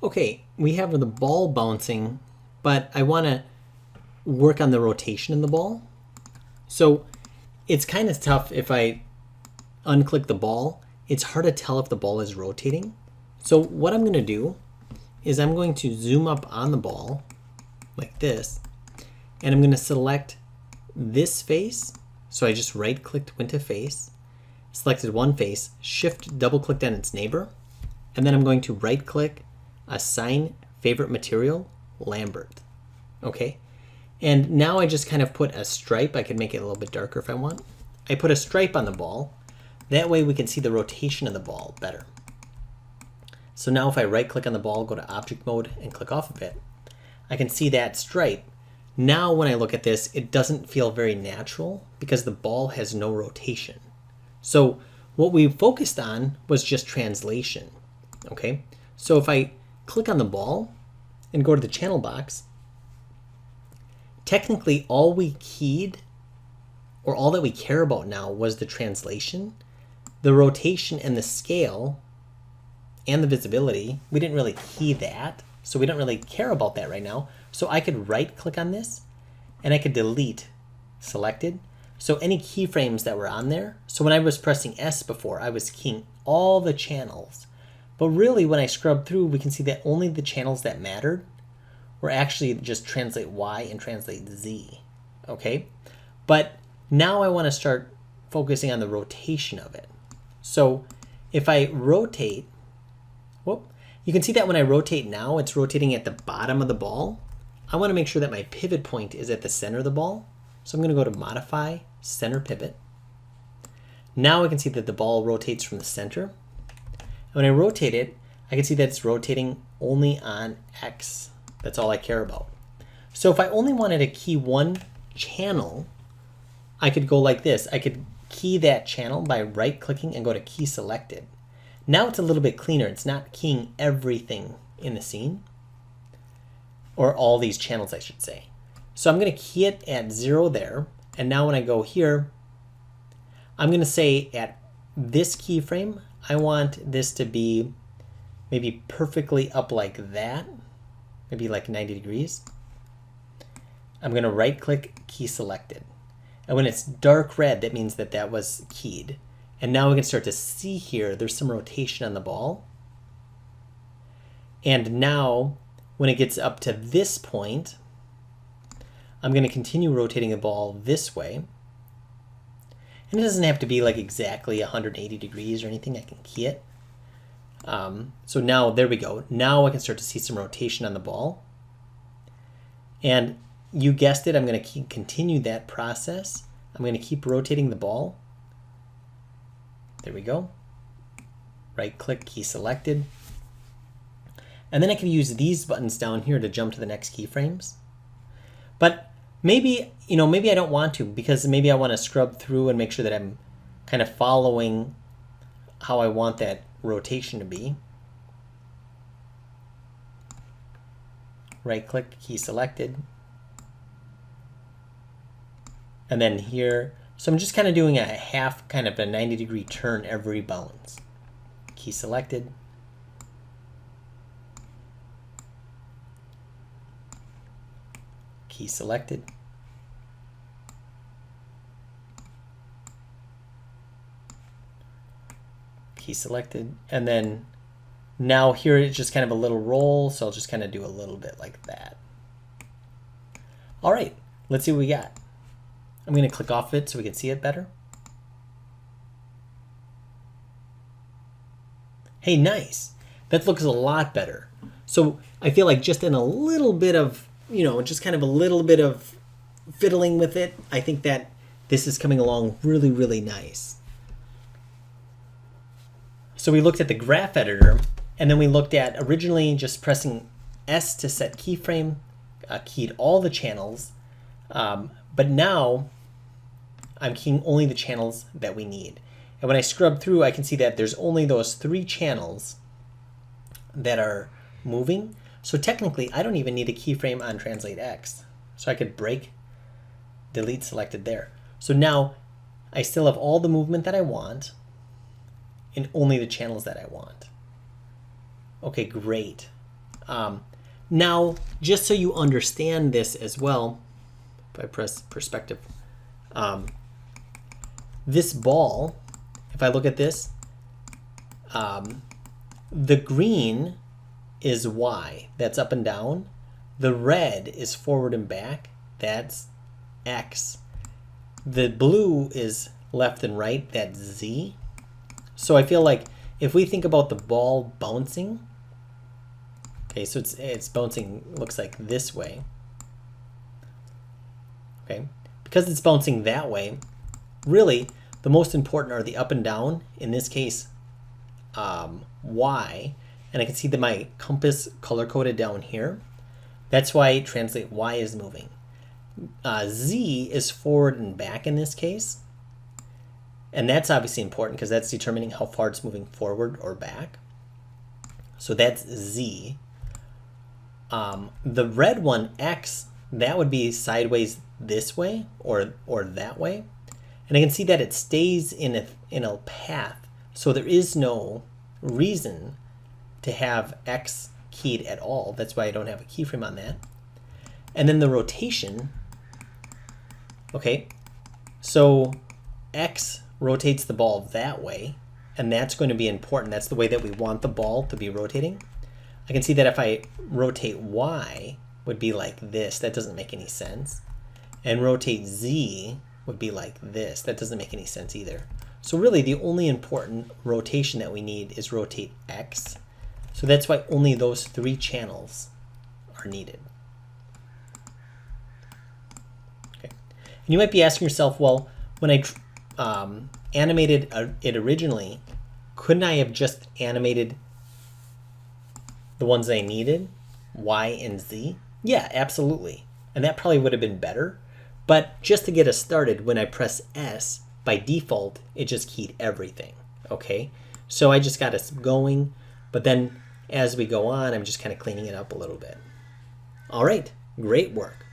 Okay, we have the ball bouncing, but I want to work on the rotation in the ball. So it's kind of tough if I unclick the ball. It's hard to tell if the ball is rotating. So what I'm going to do is I'm going to zoom up on the ball like this, and I'm going to select this face. So I just right clicked, went to face, selected one face, shift double clicked on its neighbor, and then I'm going to right click, assign favorite material, Lambert. Okay, and now I just kind of put a stripe. I could make it a little bit darker if I want. I put a stripe on the ball. That way we can see the rotation of the ball better. So now if I right click on the ball, go to object mode and click off of it, I can see that stripe. Now when I look at this, it doesn't feel very natural because the ball has no rotation. So what we focused on was just translation. Okay, so if I click on the ball and go to the channel box, technically all we keyed, or all that we care about now, was the translation. The rotation and the scale and the visibility, we didn't really key that, so we don't really care about that right now. So I could right click on this and I could delete selected. So any keyframes that were on there, so when I was pressing S before, I was keying all the channels. But really when I scrub through, we can see that only the channels that mattered were actually just translate Y and translate Z, okay? But now I want to start focusing on the rotation of it. So if I rotate, whoop, you can see that when I rotate now, it's rotating at the bottom of the ball. I want to make sure that my pivot point is at the center of the ball. So I'm going to go to Modify, Center Pivot. Now I can see that the ball rotates from the center. And when I rotate it, I can see that it's rotating only on X. That's all I care about. So if I only wanted to key one channel, I could go like this. I could key that channel by right-clicking and go to Key Selected. Now it's a little bit cleaner. It's not keying everything in the scene, or all these channels, I should say. So I'm going to key it at 0 there. And now when I go here, I'm going to say at this keyframe, I want this to be maybe perfectly up like that, maybe like 90 degrees. I'm going to right-click, Key Selected. And when it's dark red, that means that that was keyed. And now we can start to see here, there's some rotation on the ball. And now, when it gets up to this point, I'm going to continue rotating the ball this way. And it doesn't have to be like exactly 180 degrees or anything. I can key it. So now, there we go. Now I can start to see some rotation on the ball. And you guessed it, I'm going to continue that process. I'm going to keep rotating the ball. There we go. Right click, Key Selected. And then I can use these buttons down here to jump to the next keyframes. But maybe, maybe I don't want to, because maybe I want to scrub through and make sure that I'm kind of following how I want that rotation to be. Right click, Key Selected. And then here, so I'm just kind of doing a half, kind of a 90-degree turn every bounce. Key Selected. Key Selected. Key Selected. And then now here it's just kind of a little roll, so I'll just kind of do a little bit like that. All right, let's see what we got. I'm going to click off it so we can see it better. Hey, nice. That looks a lot better. So I feel like just in a little bit of, just kind of a little bit of fiddling with it, I think that this is coming along really, really nice. So we looked at the graph editor, and then we looked at originally just pressing S to set keyframe, keyed all the channels. But now I'm keying only the channels that we need. And when I scrub through, I can see that there's only those 3 channels that are moving. So technically, I don't even need a keyframe on Translate X. So I could break, delete selected there. So now I still have all the movement that I want and only the channels that I want. Okay, great. Now, just so you understand this as well, if I press perspective, this ball, if I look at this, the green is Y, that's up and down. The red is forward and back, that's X. The blue is left and right, that's Z. So I feel like if we think about the ball bouncing, okay, so it's bouncing, looks like this way. Okay, because it's bouncing that way, really the most important are the up and down, in this case Y, and I can see that my compass color coded down here. That's why I translate Y is moving. Z is forward and back in this case, and that's obviously important because that's determining how far it's moving forward or back. So that's Z. The red one, X, that would be sideways this way or that way. And I can see that it stays in a path. So there is no reason to have X keyed at all. That's why I don't have a keyframe on that. And then the rotation, okay, so X rotates the ball that way, and that's going to be important. That's the way that we want the ball to be rotating. I can see that if I rotate Y would be like this. That doesn't make any sense. And rotate Z would be like this. That doesn't make any sense either. So really the only important rotation that we need is rotate X. So that's why only those 3 channels are needed. Okay. And you might be asking yourself, well, when I animated it originally, couldn't I have just animated the ones I needed, Y and Z? Yeah, absolutely. And that probably would have been better. But just to get us started, when I press S, by default, it just keyed everything, okay? So I just got us going, but then as we go on, I'm just kind of cleaning it up a little bit. All right, great work.